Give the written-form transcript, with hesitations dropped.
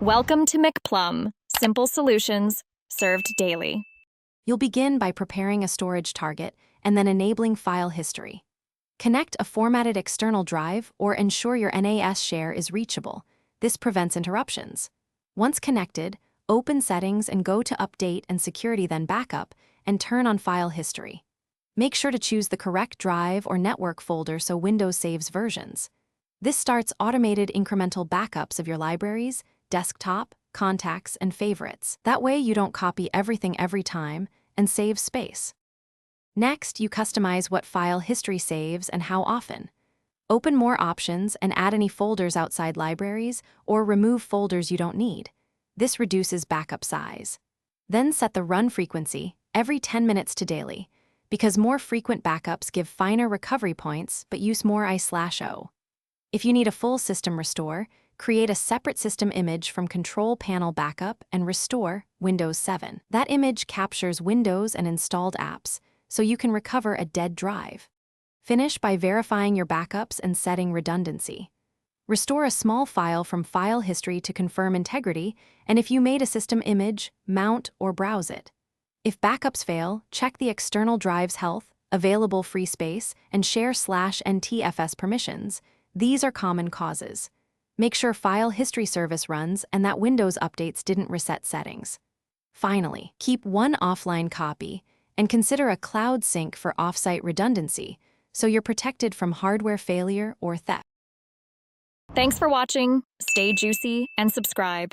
Welcome to McPlum, simple solutions served daily. You'll begin by preparing a storage target and then enabling file history. Connect a formatted external drive or ensure your NAS share is reachable. This prevents interruptions. Once connected, open Settings and go to Update and Security, then Backup, and turn on File History. Make sure to choose the correct drive or network folder so Windows saves versions. This starts automated incremental backups of your libraries, desktop, contacts, and favorites. That way you don't copy everything every time and save space. Next, you customize what file history saves and how often. Open more options and add any folders outside libraries or remove folders you don't need. This reduces backup size. Then set the run frequency every 10 minutes to daily, because more frequent backups give finer recovery points but use more I/O. If you need a full system restore, create a separate system image from Control Panel Backup and restore Windows 7. That image captures Windows and installed apps, so you can recover a dead drive. Finish by verifying your backups and setting redundancy. Restore a small file from file history to confirm integrity, and if you made a system image, mount or browse it. If backups fail, check the external drive's health, available free space, and share/NTFS permissions. These are common causes. Make sure File History Service runs and that Windows updates didn't reset settings. Finally, keep one offline copy and consider a cloud sync for offsite redundancy, so you're protected from hardware failure or theft. Thanks for watching. Stay juicy and subscribe.